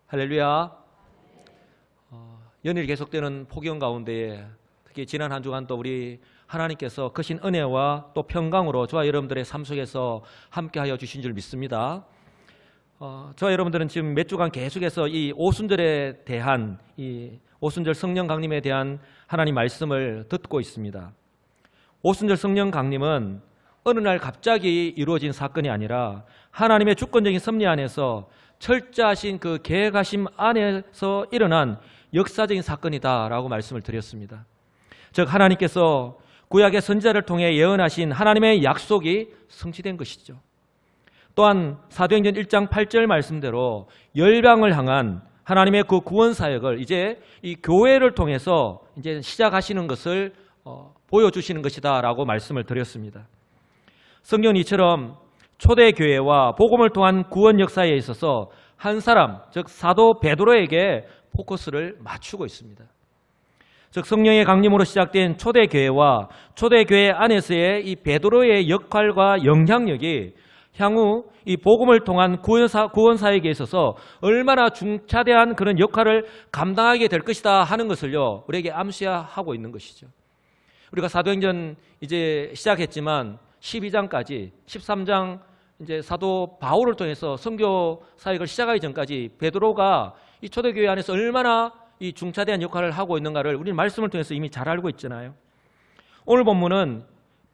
할렐루야. 연일 계속되는 폭염 가운데에 특히 지난 한 주간 또 우리 하나님께서 크신 은혜와 또 평강으로 저와 여러분들의 삶 속에서 함께하여 주신 줄 믿습니다. 저와 여러분들은 지금 몇 주간 계속해서 이 오순절에 대한 이 오순절 성령 강림에 대한 하나님 말씀을 듣고 있습니다. 오순절 성령 강림은 어느 날 갑자기 이루어진 사건이 아니라 하나님의 주권적인 섭리 안에서 철저하신 그 계획하심 안에서 일어난 역사적인 사건이다라고 말씀을 드렸습니다. 즉 하나님께서 구약의 선지자를 통해 예언하신 하나님의 약속이 성취된 것이죠. 또한 사도행전 1장 8절 말씀대로 열방을 향한 하나님의 그 구원 사역을 이제 이 교회를 통해서 이제 시작하시는 것을 보여주시는 것이다라고 말씀을 드렸습니다. 성경은 이처럼 초대교회와 복음을 통한 구원 역사에 있어서 한 사람, 즉 사도 베드로에게 포커스를 맞추고 있습니다. 즉 성령의 강림으로 시작된 초대교회와 초대교회 안에서의 이 베드로의 역할과 영향력이 향후 이 복음을 통한 구원 사역에 있어서 얼마나 중차대한 그런 역할을 감당하게 될 것이다 하는 것을요 우리에게 암시하고 있는 것이죠. 우리가 사도행전 이제 시작했지만 12장까지 13장 이제 사도 바울을 통해서 선교 사역을 시작하기 전까지 베드로가 이 초대교회 안에서 얼마나 이 중차대한 역할을 하고 있는가를 우리는 말씀을 통해서 이미 잘 알고 있잖아요. 오늘 본문은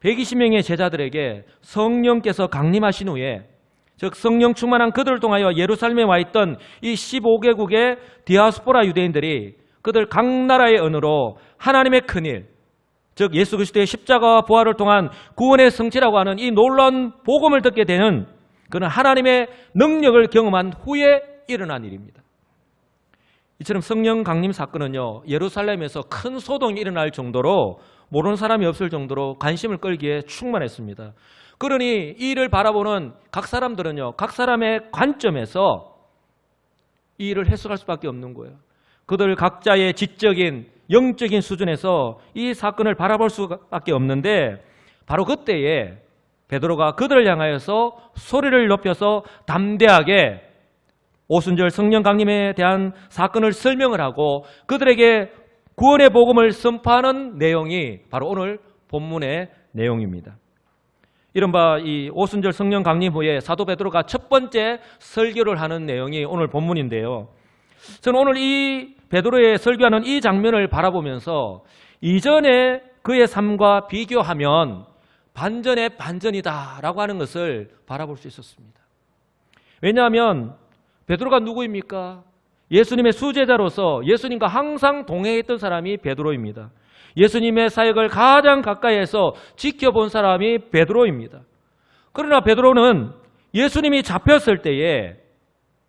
120명의 제자들에게 성령께서 강림하신 후에 즉 성령 충만한 그들을 통하여 예루살렘에 와 있던 이 15개국의 디아스포라 유대인들이 그들 각 나라의 언어로 하나님의 큰일 즉 예수 그리스도의 십자가와 부활을 통한 구원의 성취라고 하는 이 놀라운 복음을 듣게 되는 그는 하나님의 능력을 경험한 후에 일어난 일입니다. 이처럼 성령 강림 사건은요 예루살렘에서 큰 소동이 일어날 정도로 모르는 사람이 없을 정도로 관심을 끌기에 충만했습니다. 그러니 이 일을 바라보는 각 사람들은요 각 사람의 관점에서 이 일을 해석할 수밖에 없는 거예요. 그들 각자의 지적인 영적인 수준에서 이 사건을 바라볼 수밖에 없는데 바로 그때에 베드로가 그들을 향하여서 소리를 높여서 담대하게 오순절 성령 강림에 대한 사건을 설명을 하고 그들에게 구원의 복음을 선포하는 내용이 바로 오늘 본문의 내용입니다. 이른바 이 오순절 성령 강림 후에 사도 베드로가 첫 번째 설교를 하는 내용이 오늘 본문인데요. 저는 오늘 이 베드로의 설교하는 이 장면을 바라보면서 이전에 그의 삶과 비교하면 반전의 반전이다라고 하는 것을 바라볼 수 있었습니다. 왜냐하면 베드로가 누구입니까? 예수님의 수제자로서 예수님과 항상 동행했던 사람이 베드로입니다. 예수님의 사역을 가장 가까이에서 지켜본 사람이 베드로입니다. 그러나 베드로는 예수님이 잡혔을 때에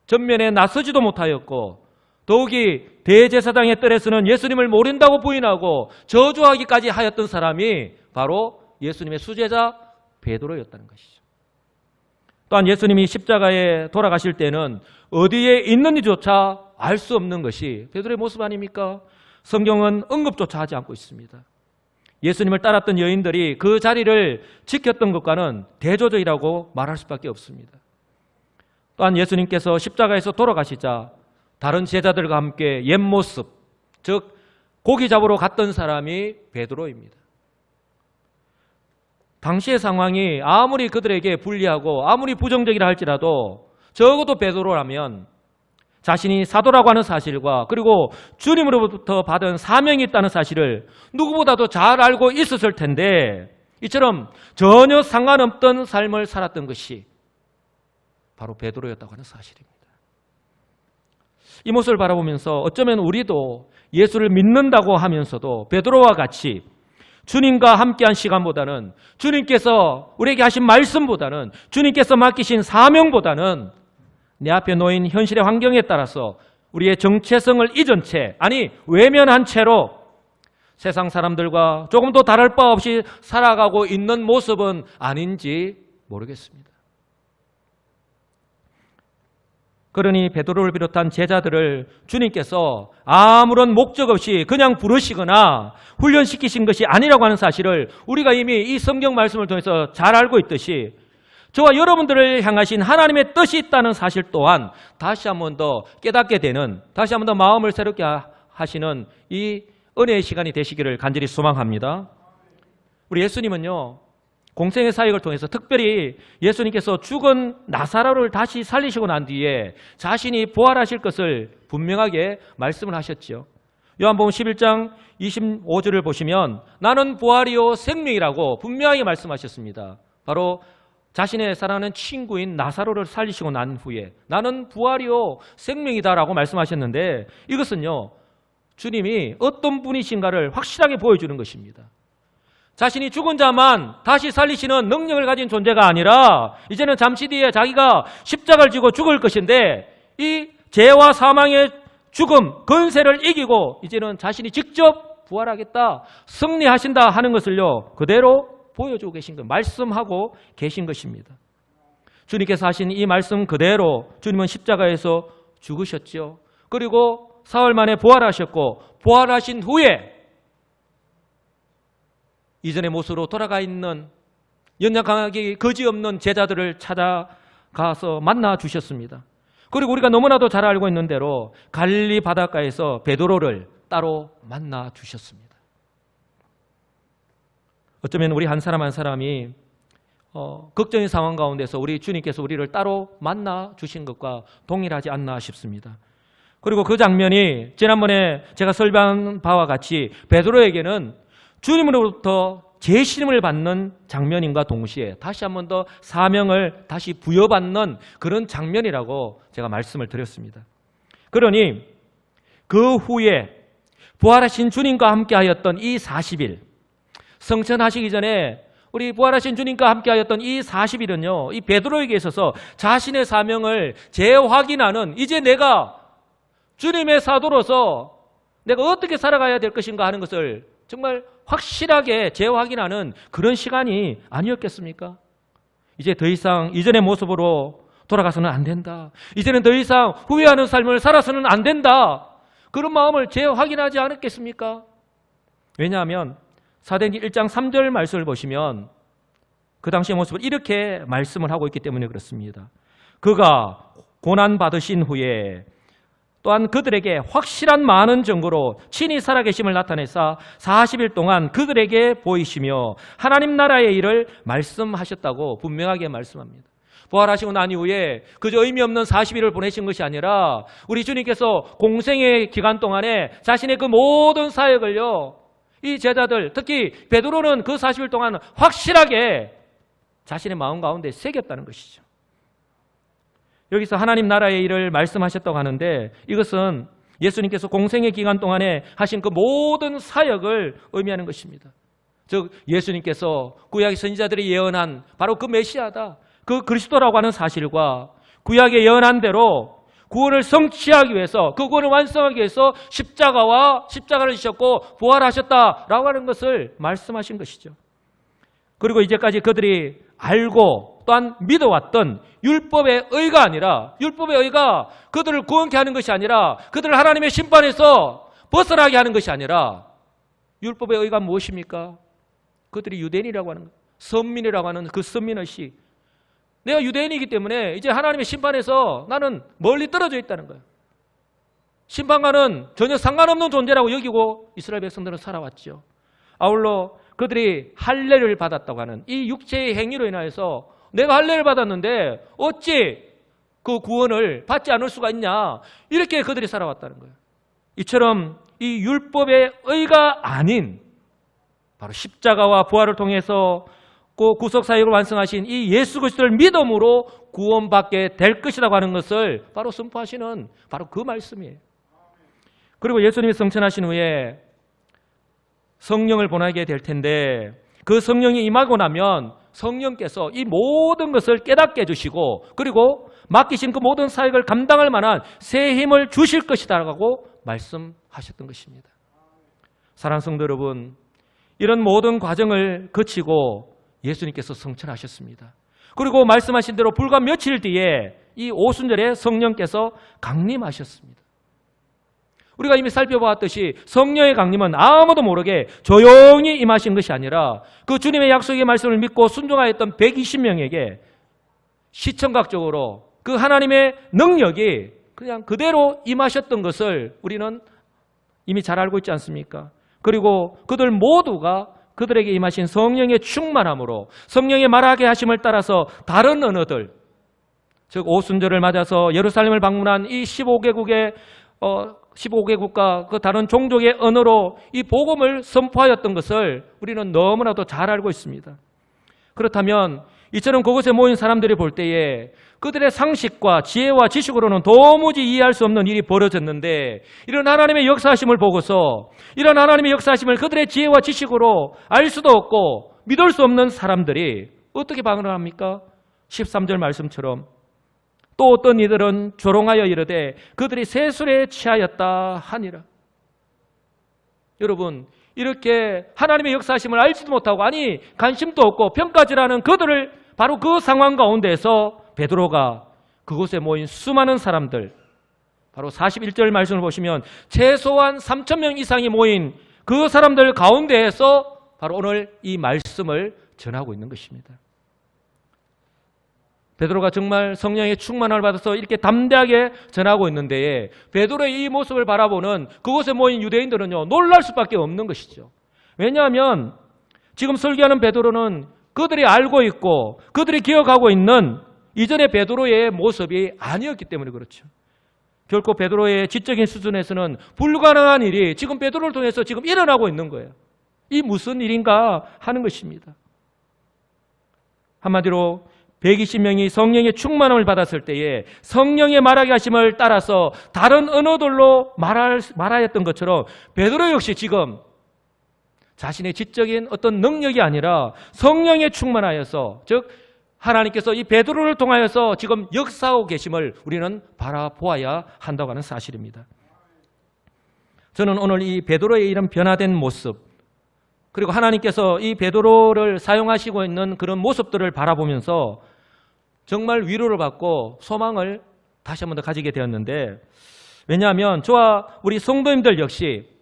전면에 나서지도 못하였고 더욱이 대제사장의 뜰에서는 예수님을 모른다고 부인하고 저주하기까지 하였던 사람이 바로 예수님의 수제자 베드로였다는 것이죠. 또한 예수님이 십자가에 돌아가실 때는 어디에 있는지조차 알 수 없는 것이 베드로의 모습 아닙니까? 성경은 언급조차 하지 않고 있습니다. 예수님을 따랐던 여인들이 그 자리를 지켰던 것과는 대조적이라고 말할 수밖에 없습니다. 또한 예수님께서 십자가에서 돌아가시자 다른 제자들과 함께 옛 모습, 즉 고기 잡으러 갔던 사람이 베드로입니다. 당시의 상황이 아무리 그들에게 불리하고 아무리 부정적이라 할지라도 적어도 베드로라면 자신이 사도라고 하는 사실과 그리고 주님으로부터 받은 사명이 있다는 사실을 누구보다도 잘 알고 있었을 텐데 이처럼 전혀 상관없던 삶을 살았던 것이 바로 베드로였다고 하는 사실입니다. 이 모습을 바라보면서 어쩌면 우리도 예수를 믿는다고 하면서도 베드로와 같이 주님과 함께한 시간보다는 주님께서 우리에게 하신 말씀보다는 주님께서 맡기신 사명보다는 내 앞에 놓인 현실의 환경에 따라서 우리의 정체성을 잊은 채 아니 외면한 채로 세상 사람들과 조금 더 다를 바 없이 살아가고 있는 모습은 아닌지 모르겠습니다. 그러니 베드로를 비롯한 제자들을 주님께서 아무런 목적 없이 그냥 부르시거나 훈련시키신 것이 아니라고 하는 사실을 우리가 이미 이 성경 말씀을 통해서 잘 알고 있듯이 저와 여러분들을 향하신 하나님의 뜻이 있다는 사실 또한 다시 한 번 더 깨닫게 되는, 다시 한 번 더 마음을 새롭게 하시는 이 은혜의 시간이 되시기를 간절히 소망합니다. 우리 예수님은요, 공생의 사역을 통해서 특별히 예수님께서 죽은 나사로를 다시 살리시고 난 뒤에 자신이 부활하실 것을 분명하게 말씀을 하셨죠. 요한복음 11장 25절을 보시면 나는 부활이요 생명이라고 분명하게 말씀하셨습니다. 바로 자신의 사랑하는 친구인 나사로를 살리시고 난 후에 나는 부활이요 생명이다라고 말씀하셨는데, 이것은요, 주님이 어떤 분이신가를 확실하게 보여주는 것입니다. 자신이 죽은 자만 다시 살리시는 능력을 가진 존재가 아니라 이제는 잠시 뒤에 자기가 십자가를 지고 죽을 것인데, 이 죄와 사망의 죽음, 권세를 이기고 이제는 자신이 직접 부활하겠다, 승리하신다 하는 것을요, 그대로 보여주고 계신 것, 말씀하고 계신 것입니다. 주님께서 하신 이 말씀 그대로 주님은 십자가에서 죽으셨죠. 그리고 사흘 만에 부활하셨고, 부활하신 후에 이전의 모습으로 돌아가 있는 연약하게 거지없는 제자들을 찾아가서 만나 주셨습니다. 그리고 우리가 너무나도 잘 알고 있는 대로 갈릴리 바닷가에서 베드로를 따로 만나 주셨습니다. 어쩌면 우리 한 사람 한 사람이 걱정의 상황 가운데서 우리 주님께서 우리를 따로 만나 주신 것과 동일하지 않나 싶습니다. 그리고 그 장면이 지난번에 제가 설명한 바와 같이 베드로에게는 주님으로부터 재심을 받는 장면인과 동시에 다시 한 번 더 사명을 다시 부여받는 그런 장면이라고 제가 말씀을 드렸습니다. 그러니 그 후에 부활하신 주님과 함께 하였던 이 40일, 성천하시기 전에 우리 부활하신 주님과 함께 하였던 이 40일은요, 이 베드로에게 있어서 자신의 사명을 재확인하는, 이제 내가 주님의 사도로서 내가 어떻게 살아가야 될 것인가 하는 것을 정말 확실하게 재확인하는 그런 시간이 아니었겠습니까? 이제 더 이상 이전의 모습으로 돌아가서는 안 된다. 이제는 더 이상 후회하는 삶을 살아서는 안 된다. 그런 마음을 재확인하지 않았겠습니까? 왜냐하면 사도행전 1장 3절 말씀을 보시면 그 당시의 모습을 이렇게 말씀을 하고 있기 때문에 그렇습니다. 그가 고난받으신 후에 또한 그들에게 확실한 많은 증거로 친히 살아계심을 나타내사 40일 동안 그들에게 보이시며 하나님 나라의 일을 말씀하셨다고 분명하게 말씀합니다. 부활하시고 난 이후에 그저 의미 없는 40일을 보내신 것이 아니라 우리 주님께서 공생의 기간 동안에 자신의 그 모든 사역을요, 이 제자들, 특히 베드로는 그 40일 동안 확실하게 자신의 마음 가운데 새겼다는 것이죠. 여기서 하나님 나라의 일을 말씀하셨다고 하는데, 이것은 예수님께서 공생의 기간 동안에 하신 그 모든 사역을 의미하는 것입니다. 즉 예수님께서 구약의 선지자들이 예언한 바로 그 메시아다, 그 그리스도라고 하는 사실과 구약의 예언한 대로 구원을 성취하기 위해서, 그 구원을 완성하기 위해서 십자가를 지셨고 부활하셨다라고 하는 것을 말씀하신 것이죠. 그리고 이제까지 그들이 알고 또한 믿어왔던 율법의 의가 아니라, 율법의 의가 그들을 구원케 하는 것이 아니라, 그들을 하나님의 심판에서 벗어나게 하는 것이 아니라, 율법의 의가 무엇입니까? 그들이 유대인이라고 하는, 선민이라고 하는 그 선민의식, 내가 유대인이기 때문에 이제 하나님의 심판에서 나는 멀리 떨어져 있다는 거예요. 심판과는 전혀 상관없는 존재라고 여기고 이스라엘 백성들은 살아왔죠. 아울러 그들이 할례를 받았다고 하는 이 육체의 행위로 인하여서 내가 할례를 받았는데 어찌 그 구원을 받지 않을 수가 있냐, 이렇게 그들이 살아왔다는 거예요. 이처럼 이 율법의 의가 아닌 바로 십자가와 부활을 통해서 그 구속사역을 완성하신 이 예수 그리스도를 믿음으로 구원받게 될 것이라고 하는 것을 바로 선포하시는 바로 그 말씀이에요. 그리고 예수님이 성천하신 후에 성령을 보내게 될 텐데, 그 성령이 임하고 나면 성령께서 이 모든 것을 깨닫게 해주시고, 그리고 맡기신 그 모든 사역을 감당할 만한 새 힘을 주실 것이다라고 말씀하셨던 것입니다. 사랑하는 성도 여러분, 이런 모든 과정을 거치고 예수님께서 성천하셨습니다. 그리고 말씀하신 대로 불과 며칠 뒤에 이 오순절에 성령께서 강림하셨습니다. 우리가 이미 살펴보았듯이 성령의 강림은 아무도 모르게 조용히 임하신 것이 아니라 그 주님의 약속의 말씀을 믿고 순종하였던 120명에게 시청각적으로 그 하나님의 능력이 그냥 그대로 임하셨던 것을 우리는 이미 잘 알고 있지 않습니까? 그리고 그들 모두가 그들에게 임하신 성령의 충만함으로 성령의 말하게 하심을 따라서 다른 언어들, 즉 오순절을 맞아서 예루살렘을 방문한 이 15개국과 그 다른 종족의 언어로 이 복음을 선포하였던 것을 우리는 너무나도 잘 알고 있습니다. 그렇다면 이처럼 그곳에 모인 사람들이 볼 때에 그들의 상식과 지혜와 지식으로는 도무지 이해할 수 없는 일이 벌어졌는데, 이런 하나님의 역사하심을 보고서 이런 하나님의 역사하심을 그들의 지혜와 지식으로 알 수도 없고 믿을 수 없는 사람들이 어떻게 반응을 합니까? 13절 말씀처럼 또 어떤 이들은 조롱하여 이르되 그들이 세술에 취하였다 하니라. 여러분, 이렇게 하나님의 역사하심을 알지도 못하고 아니 관심도 없고 평가질하는 그들을 바로 그 상황 가운데에서 베드로가 그곳에 모인 수많은 사람들, 바로 41절 말씀을 보시면 최소한 3,000명 이상이 모인 그 사람들 가운데에서 바로 오늘 이 말씀을 전하고 있는 것입니다. 베드로가 정말 성령의 충만함을 받아서 이렇게 담대하게 전하고 있는데, 베드로의 이 모습을 바라보는 그곳에 모인 유대인들은요 놀랄 수밖에 없는 것이죠. 왜냐하면 지금 설교하는 베드로는 그들이 알고 있고 그들이 기억하고 있는 이전의 베드로의 모습이 아니었기 때문에 그렇죠. 결코 베드로의 지적인 수준에서는 불가능한 일이 지금 베드로를 통해서 지금 일어나고 있는 거예요. 이 무슨 일인가 하는 것입니다. 한마디로 120명이 성령의 충만함을 받았을 때에 성령의 말하게 하심을 따라서 다른 언어들로 말하였던 것처럼 베드로 역시 지금 자신의 지적인 어떤 능력이 아니라 성령에 충만하여서, 즉 하나님께서 이 베드로를 통하여서 지금 역사하고 계심을 우리는 바라보아야 한다고 하는 사실입니다. 저는 오늘 이 베드로의 이런 변화된 모습, 그리고 하나님께서 이 베드로를 사용하시고 있는 그런 모습들을 바라보면서 정말 위로를 받고 소망을 다시 한 번 더 가지게 되었는데, 왜냐하면 저와 우리 성도님들 역시,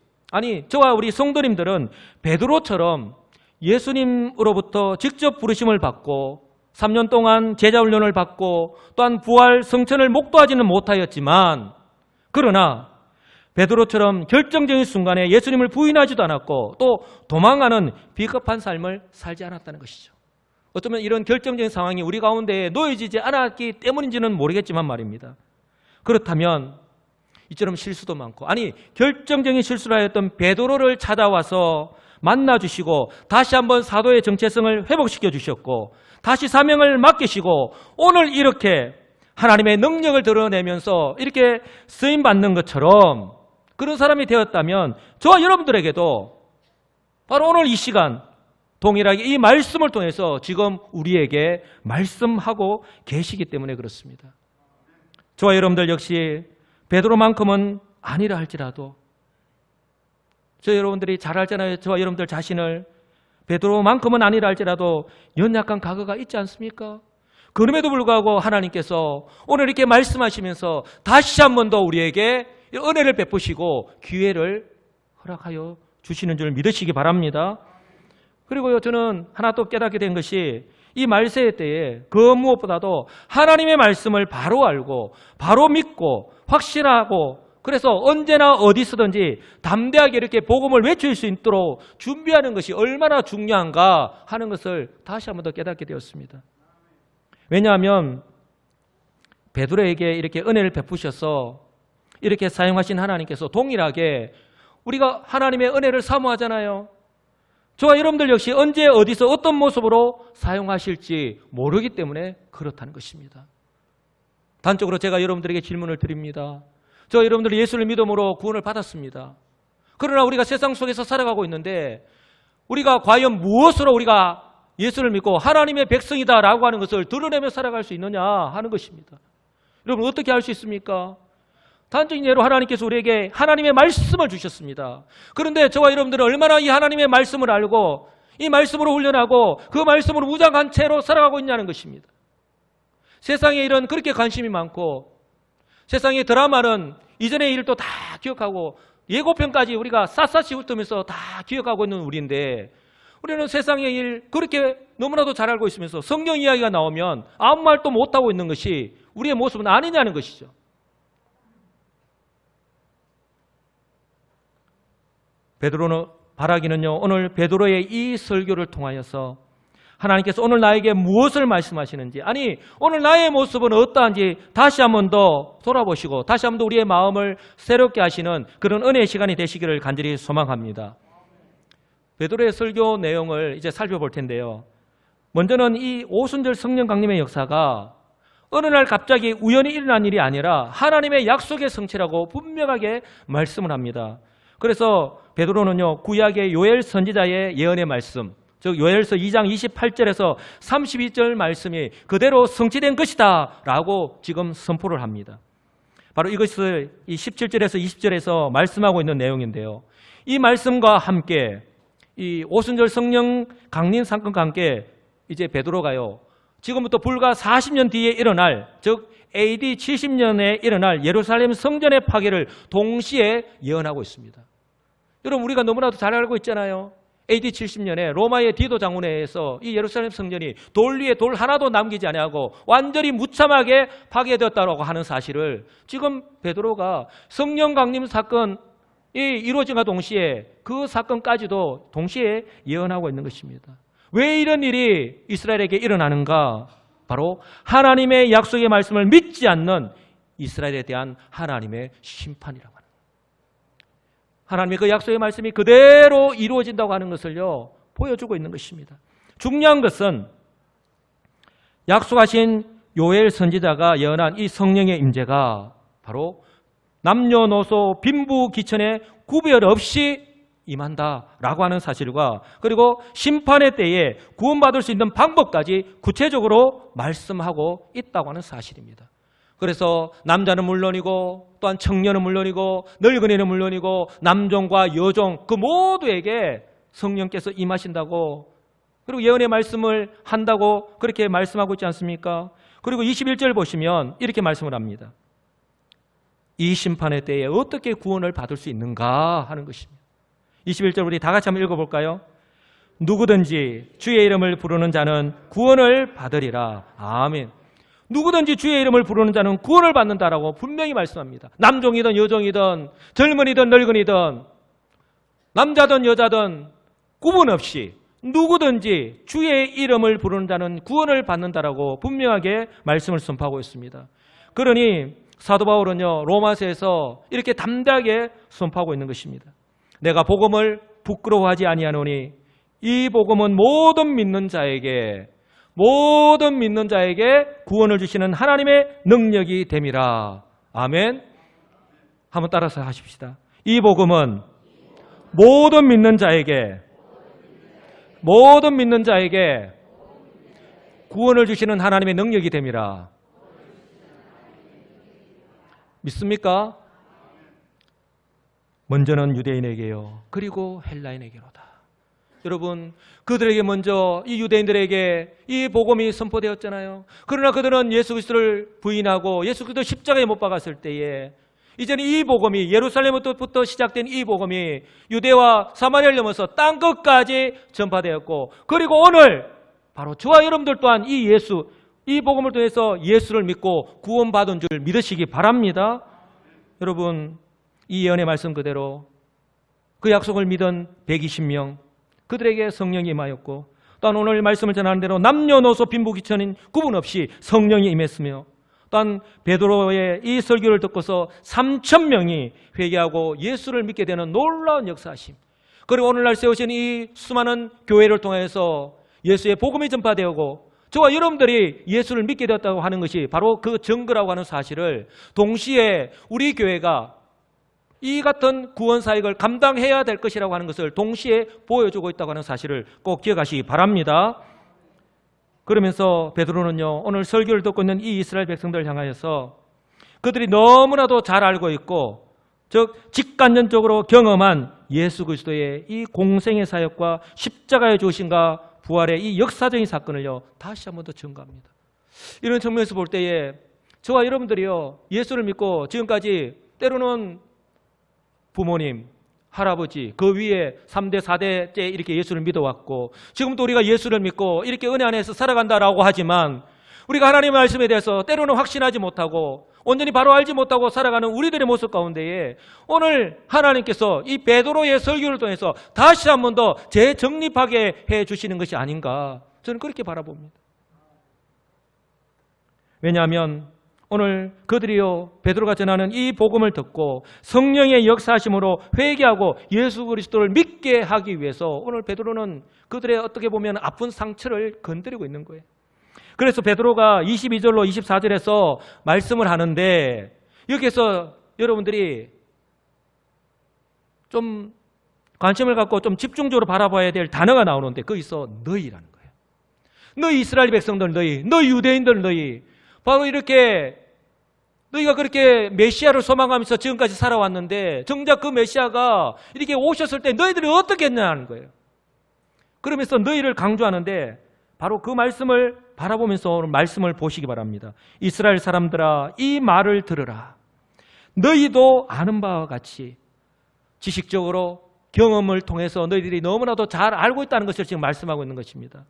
저와 우리 성도님들은 베드로처럼 예수님으로부터 직접 부르심을 받고 3년 동안 제자훈련을 받고 또한 부활 성천을 목도하지는 못하였지만, 그러나 베드로처럼 결정적인 순간에 예수님을 부인하지도 않았고 또 도망가는 비겁한 삶을 살지 않았다는 것이죠. 어쩌면 이런 결정적인 상황이 우리 가운데 놓여지지 않았기 때문인지는 모르겠지만 말입니다. 그렇다면 이처럼 실수도 많고, 결정적인 실수를 하였던 베드로를 찾아와서 만나주시고 다시 한번 사도의 정체성을 회복시켜 주셨고 다시 사명을 맡기시고 오늘 이렇게 하나님의 능력을 드러내면서 이렇게 쓰임받는 것처럼 그런 사람이 되었다면 저와 여러분들에게도 바로 오늘 이 시간 동일하게 이 말씀을 통해서 지금 우리에게 말씀하고 계시기 때문에 그렇습니다. 저와 여러분들 역시 베드로만큼은 아니라 할지라도, 저 여러분들이 잘 알잖아요. 저와 여러분들 자신을 베드로만큼은 아니라 할지라도 연약한 과거가 있지 않습니까? 그럼에도 불구하고 하나님께서 오늘 이렇게 말씀하시면서 다시 한 번 더 우리에게 은혜를 베푸시고 기회를 허락하여 주시는 줄 믿으시기 바랍니다. 그리고요, 저는 하나 또 깨닫게 된 것이 이 말세의 때에 그 무엇보다도 하나님의 말씀을 바로 알고 바로 믿고 확신하고, 그래서 언제나 어디서든지 담대하게 이렇게 복음을 외칠 수 있도록 준비하는 것이 얼마나 중요한가 하는 것을 다시 한 번 더 깨닫게 되었습니다. 왜냐하면 베드로에게 이렇게 은혜를 베푸셔서 이렇게 사용하신 하나님께서 동일하게 우리가 하나님의 은혜를 사모하잖아요. 저와 여러분들 역시 언제 어디서 어떤 모습으로 사용하실지 모르기 때문에 그렇다는 것입니다. 단적으로 제가 여러분들에게 질문을 드립니다. 저 여러분들이 예수를 믿음으로 구원을 받았습니다. 그러나 우리가 세상 속에서 살아가고 있는데 우리가 과연 무엇으로 우리가 예수를 믿고 하나님의 백성이다라고 하는 것을 드러내며 살아갈 수 있느냐 하는 것입니다. 여러분 어떻게 할 수 있습니까? 단적인 예로 하나님께서 우리에게 하나님의 말씀을 주셨습니다. 그런데 저와 여러분들은 얼마나 이 하나님의 말씀을 알고 이 말씀으로 훈련하고 그 말씀으로 무장한 채로 살아가고 있냐는 것입니다. 세상에 이런 그렇게 관심이 많고 세상의 드라마는 이전의 일도 다 기억하고 예고편까지 우리가 샅샅이 훑으면서 다 기억하고 있는 우리인데 우리는 세상의 일 그렇게 너무나도 잘 알고 있으면서 성경 이야기가 나오면 아무 말도 못하고 있는 것이 우리의 모습은 아니냐는 것이죠. 베드로는 바라기는요, 오늘 베드로의 이 설교를 통하여서 하나님께서 오늘 나에게 무엇을 말씀하시는지, 아니 오늘 나의 모습은 어떠한지 다시 한번 더 돌아보시고 다시 한번 더 우리의 마음을 새롭게 하시는 그런 은혜의 시간이 되시기를 간절히 소망합니다. 베드로의 설교 내용을 이제 살펴볼 텐데요, 먼저는 이 오순절 성령 강림의 역사가 어느 날 갑자기 우연히 일어난 일이 아니라 하나님의 약속의 성취라고 분명하게 말씀을 합니다. 그래서 베드로는요, 구약의 요엘 선지자의 예언의 말씀, 즉 요엘서 2장 28절에서 32절 말씀이 그대로 성취된 것이다 라고 지금 선포를 합니다. 바로 이것을 이 17절에서 20절에서 말씀하고 있는 내용인데요, 이 말씀과 함께 이 오순절 성령 강림 사건과 함께 이제 베드로가요, 지금부터 불과 40년 뒤에 일어날, 즉 AD 70년에 일어날 예루살렘 성전의 파괴를 동시에 예언하고 있습니다. 여러분, 우리가 너무나도 잘 알고 있잖아요. AD 70년에 로마의 디도 장군회에서 이 예루살렘 성전이 돌 위에 돌 하나도 남기지 아니하고 완전히 무참하게 파괴되었다고 하는 사실을 지금 베드로가 성령 강림 사건이 이루어진과 동시에 그 사건까지도 동시에 예언하고 있는 것입니다. 왜 이런 일이 이스라엘에게 일어나는가? 바로 하나님의 약속의 말씀을 믿지 않는 이스라엘에 대한 하나님의 심판이라고 합니다. 하나님의 그 약속의 말씀이 그대로 이루어진다고 하는 것을요, 보여주고 있는 것입니다. 중요한 것은 약속하신 요엘 선지자가 예언한 이 성령의 임재가 바로 남녀노소 빈부귀천에 구별 없이 임한다라고 하는 사실과, 그리고 심판의 때에 구원받을 수 있는 방법까지 구체적으로 말씀하고 있다고 하는 사실입니다. 그래서 남자는 물론이고 또한 청년은 물론이고 늙은이는 물론이고 남종과 여종 그 모두에게 성령께서 임하신다고, 그리고 예언의 말씀을 한다고 그렇게 말씀하고 있지 않습니까? 그리고 21절 보시면 이렇게 말씀을 합니다. 이 심판의 때에 어떻게 구원을 받을 수 있는가 하는 것입니다. 21절 우리 다 같이 한번 읽어볼까요? 누구든지 주의 이름을 부르는 자는 구원을 받으리라. 아멘. 누구든지 주의 이름을 부르는 자는 구원을 받는다라고 분명히 말씀합니다. 남종이든 여종이든 젊은이든 늙은이든 남자든 여자든 구분 없이 누구든지 주의 이름을 부르는 자는 구원을 받는다라고 분명하게 말씀을 선포하고 있습니다. 그러니 사도 바울은요, 로마서에서 이렇게 담대하게 선포하고 있는 것입니다. 내가 복음을 부끄러워하지 아니하노니 이 복음은 모든 믿는 자에게 구원을 주시는 하나님의 능력이 됨이라. 아멘. 한번 따라서 하십시다. 이 복음은 모든 믿는 자에게 구원을 주시는 하나님의 능력이 됨이라. 믿습니까? 먼저는 유대인에게요, 그리고 헬라인에게로다. 여러분, 그들에게 먼저 이 유대인들에게 이 복음이 선포되었잖아요. 그러나 그들은 예수 그리스도를 부인하고 예수 그리스도 십자가에 못 박았을 때에 이제는 이 복음이 예루살렘부터 시작된 이 복음이 유대와 사마리아를 넘어서 땅끝까지 전파되었고, 그리고 오늘 바로 저와 여러분들 또한 이 복음을 통해서 예수를 믿고 구원받은 줄 믿으시기 바랍니다. 여러분, 이 예언의 말씀 그대로 그 약속을 믿은 120명 그들에게 성령이 임하였고, 또한 오늘 말씀을 전하는 대로 남녀노소 빈부귀천인 구분 없이 성령이 임했으며, 또한 베드로의 이 설교를 듣고서 3,000명이 회개하고 예수를 믿게 되는 놀라운 역사하심, 그리고 오늘날 세우신 이 수많은 교회를 통해서 예수의 복음이 전파되고 저와 여러분들이 예수를 믿게 되었다고 하는 것이 바로 그 증거라고 하는 사실을 동시에 우리 교회가 이 같은 구원 사역을 감당해야 될 것이라고 하는 것을 동시에 보여주고 있다고 하는 사실을 꼭 기억하시기 바랍니다. 그러면서 베드로는요, 오늘 설교를 듣고 있는 이 이스라엘 백성들을 향하여서 그들이 너무나도 잘 알고 있고, 즉 직간접적으로 경험한 예수 그리스도의 이 공생의 사역과 십자가의 죽으심과 부활의 이 역사적인 사건을요, 다시 한 번 더 증거합니다. 이런 측면에서 볼 때에 저와 여러분들이요, 예수를 믿고 지금까지 때로는 부모님, 할아버지, 그 위에 3대, 4대째 이렇게 예수를 믿어왔고 지금도 우리가 예수를 믿고 이렇게 은혜 안에서 살아간다라고 하지만 우리가 하나님의 말씀에 대해서 때로는 확신하지 못하고 온전히 바로 알지 못하고 살아가는 우리들의 모습 가운데에 오늘 하나님께서 이 베드로의 설교를 통해서 다시 한 번 더 재정립하게 해주시는 것이 아닌가, 저는 그렇게 바라봅니다. 왜냐하면 오늘 그들이요, 베드로가 전하는 이 복음을 듣고 성령의 역사하심으로 회개하고 예수 그리스도를 믿게 하기 위해서 오늘 베드로는 그들의 어떻게 보면 아픈 상처를 건드리고 있는 거예요. 그래서 베드로가 22절로 24절에서 말씀을 하는데 여기에서 여러분들이 좀 관심을 갖고 좀 집중적으로 바라봐야 될 단어가 나오는데 거기서 너희라는 거예요. 너희 이스라엘 백성들 너희 유대인들 너희, 바로 이렇게 너희가 그렇게 메시아를 소망하면서 지금까지 살아왔는데 정작 그 메시아가 이렇게 오셨을 때 너희들이 어떻게 했냐는 거예요. 그러면서 너희를 강조하는데 바로 그 말씀을 바라보면서 오늘 말씀을 보시기 바랍니다. 이스라엘 사람들아, 이 말을 들으라. 너희도 아는 바와 같이 지식적으로 경험을 통해서 너희들이 너무나도 잘 알고 있다는 것을 지금 말씀하고 있는 것입니다.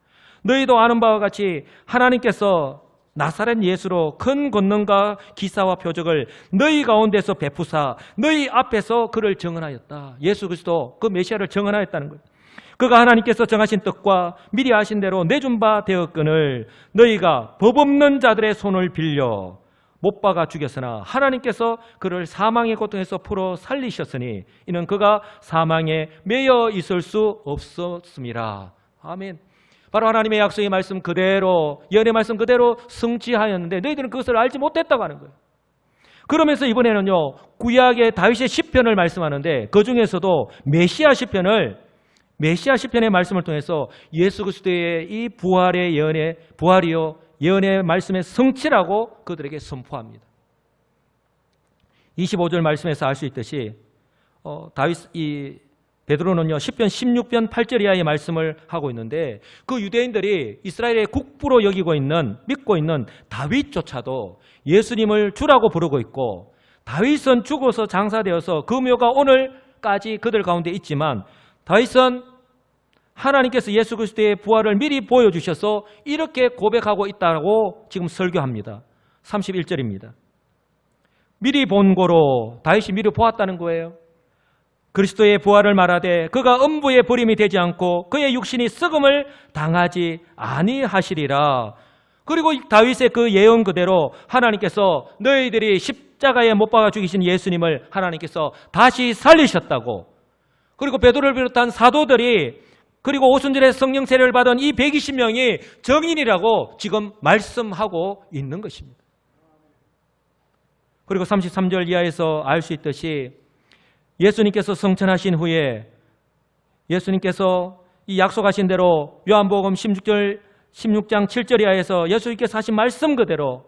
너희도 아는 바와 같이 하나님께서 나사렛 예수로 큰 권능과 기사와 표적을 너희 가운데서 베푸사 너희 앞에서 그를 증언하였다. 예수 그리스도 그 메시아를 증언하였다는 거예요. 그가 하나님께서 정하신 뜻과 미리 아신 대로 내준 바 되었거늘 너희가 법 없는 자들의 손을 빌려 못 박아 죽였으나 하나님께서 그를 사망의 고통에서 풀어 살리셨으니 이는 그가 사망에 매여 있을 수 없었음이라. 아멘. 바로 하나님의 약속의 말씀 그대로, 예언의 말씀 그대로 성취하였는데 너희들은 그것을 알지 못했다고 하는 거예요. 그러면서 이번에는요, 구약의 다윗의 시편을 말씀하는데 그 중에서도 메시아 시편의 말씀을 통해서 예수 그리스도의 이 부활의 예언의 부활이요 예언의 말씀의 성취라고 그들에게 선포합니다. 25절 말씀에서 알 수 있듯이 베드로는요 시편 16편 8절 이하의 말씀을 하고 있는데 그 유대인들이 이스라엘의 국부로 믿고 있는 다윗조차도 예수님을 주라고 부르고 있고 다윗은 죽어서 장사되어서 그 묘가 오늘까지 그들 가운데 있지만 다윗은 하나님께서 예수 그리스도의 부활을 미리 보여주셔서 이렇게 고백하고 있다고 지금 설교합니다. 31절입니다. 미리 본 고로, 다윗이 미리 보았다는 거예요. 그리스도의 부활을 말하되 그가 음부의 버림이 되지 않고 그의 육신이 썩음을 당하지 아니하시리라. 그리고 다윗의 그 예언 그대로 하나님께서 너희들이 십자가에 못 박아 죽이신 예수님을 하나님께서 다시 살리셨다고, 그리고 베드로를 비롯한 사도들이 그리고 오순절에 성령 세례를 받은 이 120명이 정인이라고 지금 말씀하고 있는 것입니다. 그리고 33절 이하에서 알 수 있듯이 예수님께서 성천하신 후에 예수님께서 이 약속하신 대로 요한복음 16장 7절 이하에서 예수님께서 하신 말씀 그대로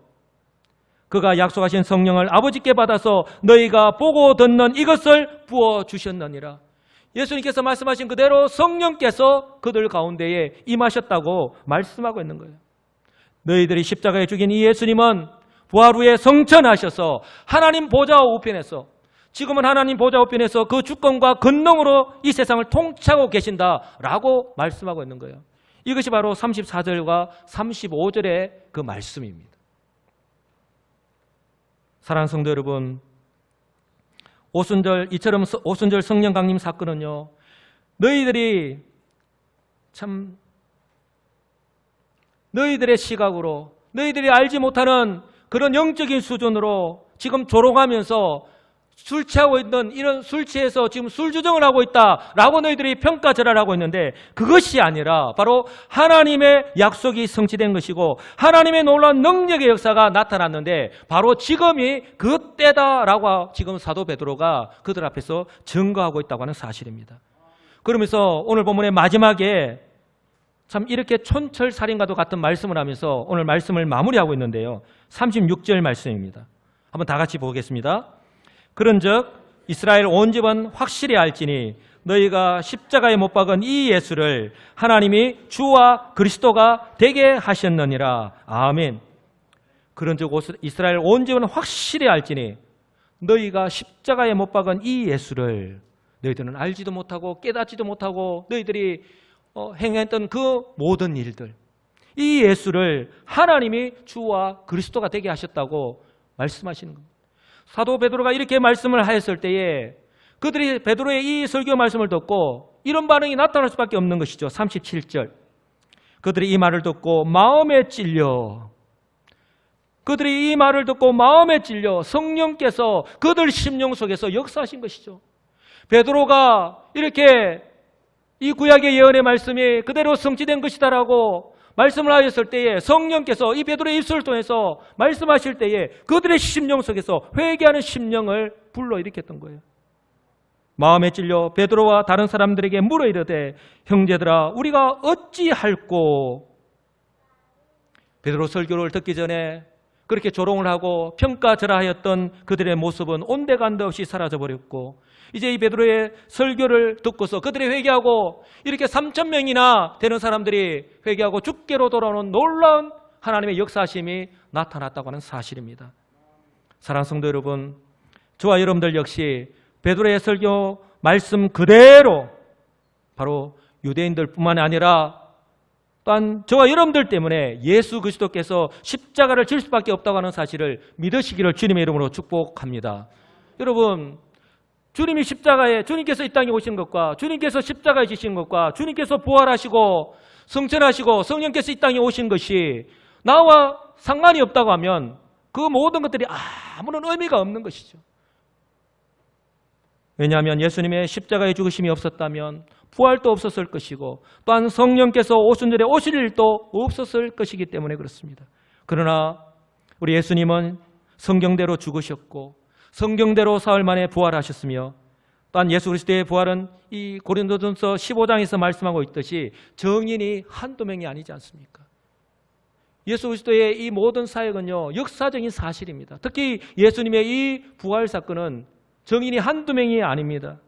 그가 약속하신 성령을 아버지께 받아서 너희가 보고 듣는 이것을 부어주셨느니라. 예수님께서 말씀하신 그대로 성령께서 그들 가운데에 임하셨다고 말씀하고 있는 거예요. 너희들이 십자가에 죽인 이 예수님은 부활 후에 성천하셔서 하나님 보좌 우편에서, 지금은 하나님 보좌 우편에서 그 주권과 권능으로 이 세상을 통치하고 계신다라고 말씀하고 있는 거예요. 이것이 바로 34절과 35절의 그 말씀입니다. 사랑하는 성도 여러분, 이처럼 오순절 성령 강림 사건은요, 너희들이 참 너희들의 시각으로, 너희들이 알지 못하는 그런 영적인 수준으로 지금 조롱하면서 술 취하고 있는, 이런 술 취해서 지금 술 주정을 하고 있다라고 너희들이 평가절하하고 있는데 그것이 아니라 바로 하나님의 약속이 성취된 것이고 하나님의 놀라운 능력의 역사가 나타났는데 바로 지금이 그때다라고 지금 사도 베드로가 그들 앞에서 증거하고 있다고 하는 사실입니다. 그러면서 오늘 본문의 마지막에 참 이렇게 촌철살인과도 같은 말씀을 하면서 오늘 말씀을 마무리하고 있는데요, 36절 말씀입니다. 한번 다 같이 보겠습니다. 그런즉 이스라엘 온 집은 확실히 알지니 너희가 십자가에 못 박은 이 예수를 하나님이 주와 그리스도가 되게 하셨느니라. 아멘. 그런즉 이스라엘 온 집은 확실히 알지니 너희가 십자가에 못 박은 이 예수를, 너희들은 알지도 못하고 깨닫지도 못하고 너희들이 행했던 그 모든 일들, 이 예수를 하나님이 주와 그리스도가 되게 하셨다고 말씀하시는 겁니다. 사도 베드로가 이렇게 말씀을 하였을 때에 그들이 베드로의 이 설교 말씀을 듣고 이런 반응이 나타날 수밖에 없는 것이죠. 37절. 그들이 이 말을 듣고 마음에 찔려 성령께서 그들 심령 속에서 역사하신 것이죠. 베드로가 이렇게 이 구약의 예언의 말씀이 그대로 성취된 것이다라고 말씀을 하였을 때에 성령께서 이 베드로의 입술을 통해서 말씀하실 때에 그들의 심령 속에서 회개하는 심령을 불러일으켰던 거예요. 마음에 찔려 베드로와 다른 사람들에게 물어 이르되 형제들아 우리가 어찌할꼬. 베드로 설교를 듣기 전에 그렇게 조롱을 하고 평가절하하였던 그들의 모습은 온데간데 없이 사라져버렸고 이제 이 베드로의 설교를 듣고서 그들이 회개하고 이렇게 3,000명이나 되는 사람들이 회개하고 주께로 돌아오는 놀라운 하나님의 역사하심이 나타났다고 하는 사실입니다. 사랑하는 성도 여러분, 저와 여러분들 역시 베드로의 설교 말씀 그대로 바로 유대인들뿐만 아니라 또한 저와 여러분들 때문에 예수 그리스도께서 십자가를 질 수밖에 없다고 하는 사실을 믿으시기를 주님의 이름으로 축복합니다. 여러분, 주님께서 이 땅에 오신 것과 주님께서 십자가에 지신 것과 주님께서 부활하시고 성천하시고 성령께서 이 땅에 오신 것이 나와 상관이 없다고 하면 그 모든 것들이 아무런 의미가 없는 것이죠. 왜냐하면 예수님의 십자가의 죽으심이 없었다면 부활도 없었을 것이고 또한 성령께서 오순절에 오실 일도 없었을 것이기 때문에 그렇습니다. 그러나 우리 예수님은 성경대로 죽으셨고 성경대로 사흘 만에 부활하셨으며 또한 예수 그리스도의 부활은 이 고린도전서 15장에서 말씀하고 있듯이 정인이 한두 명이 아니지 않습니까? 예수 그리스도의 이 모든 사역은요 역사적인 사실입니다. 특히 예수님의 이 부활 사건은 정인이 한두 명이 아닙니다.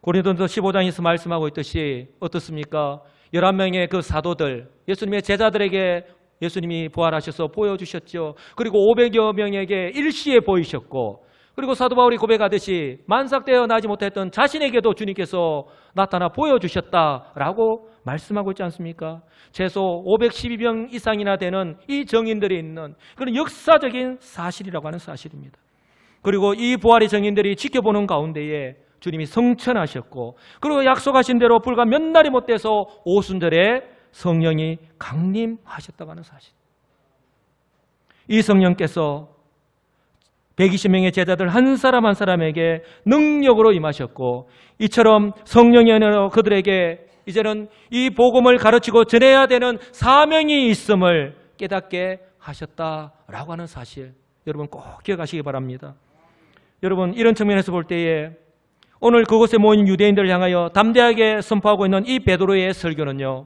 고린도전서 15장에서 말씀하고 있듯이 어떻습니까? 11명의 그 사도들, 예수님의 제자들에게 예수님이 부활하셔서 보여주셨죠. 그리고 500여 명에게 일시에 보이셨고 그리고 사도 바울이 고백하듯이 만삭되어 나지 못했던 자신에게도 주님께서 나타나 보여주셨다라고 말씀하고 있지 않습니까? 최소 512명 이상이나 되는 이 정인들이 있는 그런 역사적인 사실이라고 하는 사실입니다. 그리고 이 부활의 정인들이 지켜보는 가운데에 주님이 성천하셨고 그리고 약속하신 대로 불과 몇 날이 못 돼서 오순절에 성령이 강림하셨다고 하는 사실. 이 성령께서 120명의 제자들 한 사람 한 사람에게 능력으로 임하셨고 이처럼 성령의 은혜로 그들에게 이제는 이 복음을 가르치고 전해야 되는 사명이 있음을 깨닫게 하셨다라고 하는 사실 여러분 꼭 기억하시기 바랍니다. 여러분 이런 측면에서 볼 때에 오늘 그곳에 모인 유대인들을 향하여 담대하게 선포하고 있는 이 베드로의 설교는요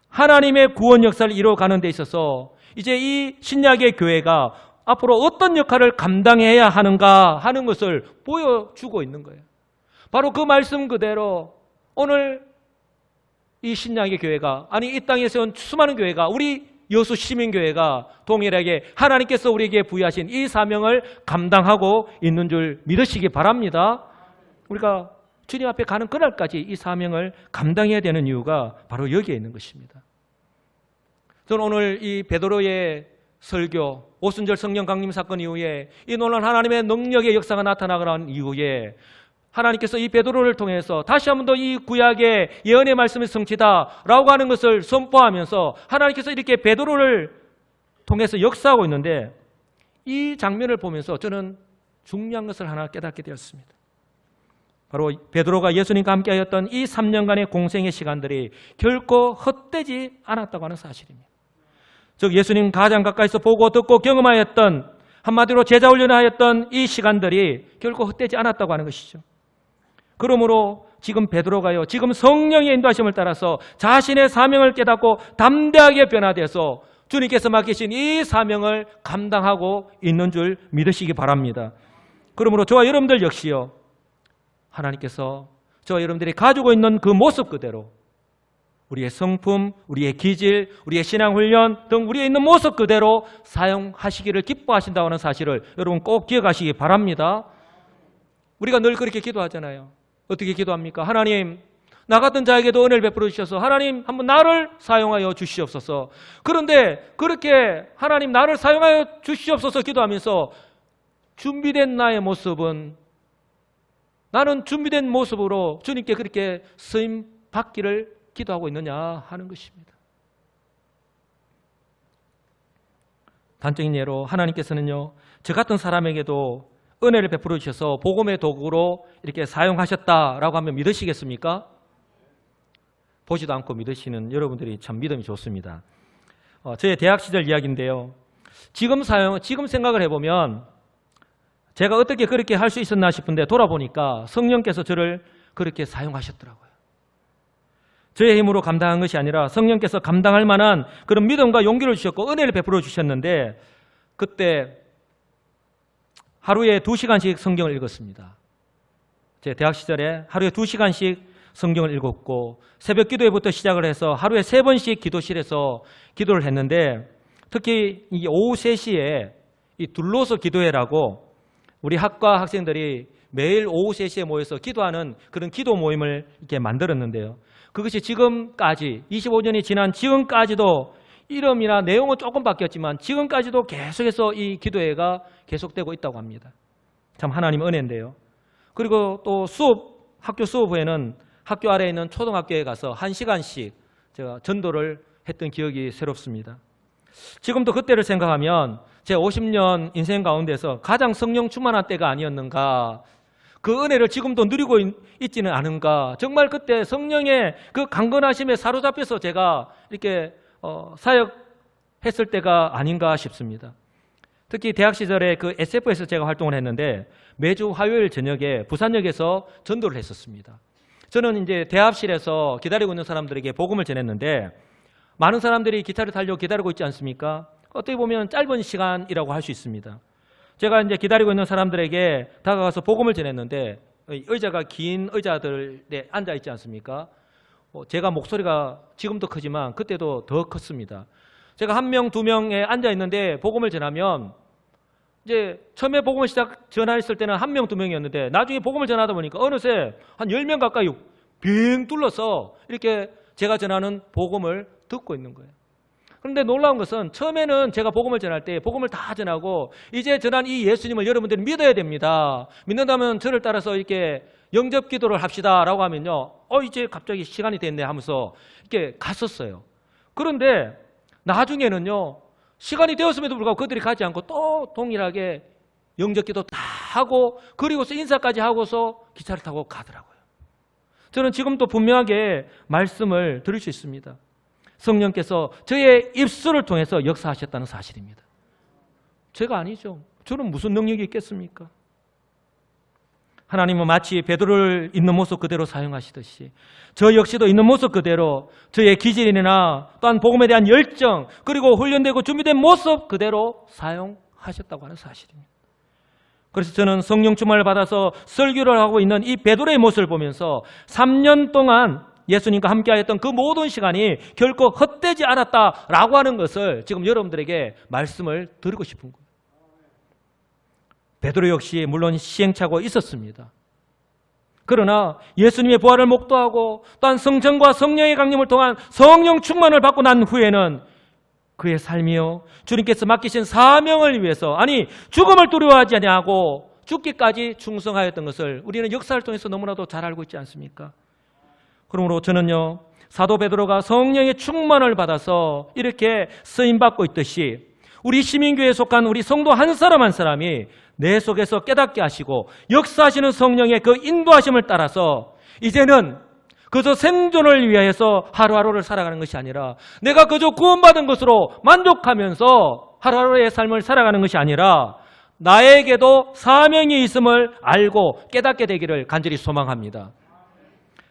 하나님의 구원 역사를 이루어가는 데 있어서 이제 이 신약의 교회가 앞으로 어떤 역할을 감당해야 하는가 하는 것을 보여주고 있는 거예요. 바로 그 말씀 그대로 오늘 이 신약의 교회가 아니 이 땅에 세운 수많은 교회가 우리 여수 시민교회가 동일하게 하나님께서 우리에게 부여하신 이 사명을 감당하고 있는 줄 믿으시기 바랍니다. 우리가 주님 앞에 가는 그날까지 이 사명을 감당해야 되는 이유가 바로 여기에 있는 것입니다. 저는 오늘 이 베드로의 설교, 오순절 성령 강림 사건 이후에 이 놀라운 하나님의 능력의 역사가 나타나는 이후에 하나님께서 이 베드로를 통해서 다시 한 번 더 이 구약의 예언의 말씀의 성취다라고 하는 것을 선포하면서 하나님께서 이렇게 베드로를 통해서 역사하고 있는데 이 장면을 보면서 저는 중요한 것을 하나 깨닫게 되었습니다. 바로 베드로가 예수님과 함께하였던 이 3년간의 공생의 시간들이 결코 헛되지 않았다고 하는 사실입니다. 즉 예수님 가장 가까이서 보고 듣고 경험하였던 한마디로 제자 훈련하였던 이 시간들이 결코 헛되지 않았다고 하는 것이죠. 그러므로 지금 베드로가요 지금 성령의 인도하심을 따라서 자신의 사명을 깨닫고 담대하게 변화돼서 주님께서 맡기신 이 사명을 감당하고 있는 줄 믿으시기 바랍니다. 그러므로 저와 여러분들 역시요 하나님께서 저와 여러분들이 가지고 있는 그 모습 그대로 우리의 성품, 우리의 기질, 우리의 신앙훈련 등 우리의 있는 모습 그대로 사용하시기를 기뻐하신다고 하는 사실을 여러분 꼭 기억하시기 바랍니다. 우리가 늘 그렇게 기도하잖아요. 어떻게 기도합니까? 하나님, 나 같은 자에게도 은혜를 베풀어 주셔서 하나님 한번 나를 사용하여 주시옵소서. 그런데 그렇게 하나님 나를 사용하여 주시옵소서 기도하면서 준비된 나의 모습은, 나는 준비된 모습으로 주님께 그렇게 쓰임 받기를 기도하고 있느냐 하는 것입니다. 단적인 예로 하나님께서는요, 저 같은 사람에게도 은혜를 베풀어 주셔서 복음의 도구로 이렇게 사용하셨다라고 하면 믿으시겠습니까? 보지도 않고 믿으시는 여러분들이 참 믿음이 좋습니다. 저의 대학 시절 이야기인데요. 지금 생각을 해보면 제가 어떻게 그렇게 할 수 있었나 싶은데 돌아보니까 성령께서 저를 그렇게 사용하셨더라고요. 저의 힘으로 감당한 것이 아니라 성령께서 감당할 만한 그런 믿음과 용기를 주셨고 은혜를 베풀어 주셨는데, 그때 하루에 2시간씩 성경을 읽었습니다. 제 대학 시절에 하루에 2시간씩 성경을 읽었고 새벽 기도회부터 시작을 해서 하루에 3번씩 기도실에서 기도를 했는데, 특히 이 오후 3시에 이 둘러서 기도회라고 우리 학과 학생들이 매일 오후 3시에 모여서 기도하는 그런 기도 모임을 이렇게 만들었는데요. 그것이 지금까지 25년이 지난 지금까지도 이름이나 내용은 조금 바뀌었지만 지금까지도 계속해서 이 기도회가 계속되고 있다고 합니다. 참 하나님 은혜인데요. 그리고 또 학교 수업 후에는 학교 아래에 있는 초등학교에 가서 1시간씩 제가 전도를 했던 기억이 새롭습니다. 지금도 그때를 생각하면 제 50년 인생 가운데서 가장 성령 충만한 때가 아니었는가, 그 은혜를 지금도 누리고 있지는 않은가, 정말 그때 성령의 그 강건하심에 사로잡혀서 제가 이렇게 사역했을 때가 아닌가 싶습니다. 특히 대학 시절에 그 SF에서 제가 활동을 했는데 매주 화요일 저녁에 부산역에서 전도를 했었습니다. 저는 이제 대합실에서 기다리고 있는 사람들에게 복음을 전했는데 많은 사람들이 기차를 타려고 기다리고 있지 않습니까? 어떻게 보면 짧은 시간이라고 할 수 있습니다. 제가 이제 기다리고 있는 사람들에게 다가가서 복음을 전했는데 의자가 긴 의자들에 앉아 있지 않습니까? 제가 목소리가 지금도 크지만 그때도 더 컸습니다. 제가 1명, 2명에 앉아 있는데 복음을 전하면 이제 처음에 복음을 전했을 때는 1명, 2명이었는데 나중에 복음을 전하다 보니까 어느새 한 10명 가까이 빙 둘러서 이렇게 제가 전하는 복음을 듣고 있는 거예요. 그런데 놀라운 것은 처음에는 제가 복음을 전할 때 복음을 다 전하고 이제 전한 이 예수님을 여러분들이 믿어야 됩니다. 믿는다면 저를 따라서 이렇게 영접 기도를 합시다라고 하면요, 이제 갑자기 시간이 됐네 하면서 이렇게 갔었어요. 그런데 나중에는요, 시간이 되었음에도 불구하고 그들이 가지 않고 또 동일하게 영접 기도 다 하고 그리고서 인사까지 하고서 기차를 타고 가더라고요. 저는 지금도 분명하게 말씀을 드릴 수 있습니다. 성령께서 저의 입술을 통해서 역사하셨다는 사실입니다. 제가 아니죠. 저는 무슨 능력이 있겠습니까? 하나님은 마치 베드로를 있는 모습 그대로 사용하시듯이 저 역시도 있는 모습 그대로 저의 기질이나 또한 복음에 대한 열정 그리고 훈련되고 준비된 모습 그대로 사용하셨다고 하는 사실입니다. 그래서 저는 성령 충만을 받아서 설교를 하고 있는 이 베드로의 모습을 보면서 3년 동안 예수님과 함께하였던 그 모든 시간이 결코 헛되지 않았다라고 하는 것을 지금 여러분들에게 말씀을 드리고 싶은 거예요. 베드로 역시 물론 시행착오가 있었습니다. 그러나 예수님의 부활을 목도하고 또한 성령과 성령의 강림을 통한 성령 충만을 받고 난 후에는 그의 삶이요 주님께서 맡기신 사명을 위해서 죽음을 두려워하지 아니하고 죽기까지 충성하였던 것을 우리는 역사를 통해서 너무나도 잘 알고 있지 않습니까? 그러므로 저는요, 사도 베드로가 성령의 충만을 받아서 이렇게 쓰임받고 있듯이 우리 시민교회에 속한 우리 성도 한 사람 한 사람이 내 속에서 깨닫게 하시고 역사하시는 성령의 그 인도하심을 따라서 이제는 그저 생존을 위해서 하루하루를 살아가는 것이 아니라 내가 그저 구원받은 것으로 만족하면서 하루하루의 삶을 살아가는 것이 아니라 나에게도 사명이 있음을 알고 깨닫게 되기를 간절히 소망합니다.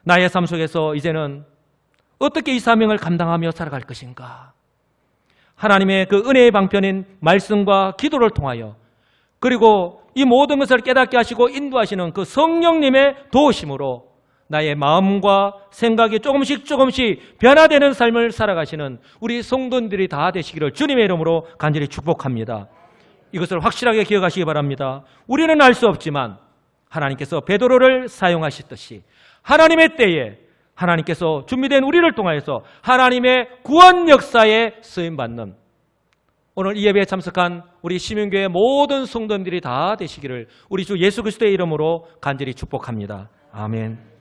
나의 삶 속에서 이제는 어떻게 이 사명을 감당하며 살아갈 것인가? 하나님의 그 은혜의 방편인 말씀과 기도를 통하여 그리고 이 모든 것을 깨닫게 하시고 인도하시는 그 성령님의 도우심으로 나의 마음과 생각이 조금씩 변화되는 삶을 살아가시는 우리 성도들이 다 되시기를 주님의 이름으로 간절히 축복합니다. 이것을 확실하게 기억하시기 바랍니다. 우리는 알 수 없지만 하나님께서 베드로를 사용하셨듯이 하나님의 때에 하나님께서 준비된 우리를 통하여서 하나님의 구원 역사에 쓰임받는 오늘 이 예배에 참석한 우리 시민교회 모든 성도님들이 다 되시기를 우리 주 예수 그리스도의 이름으로 간절히 축복합니다. 아멘.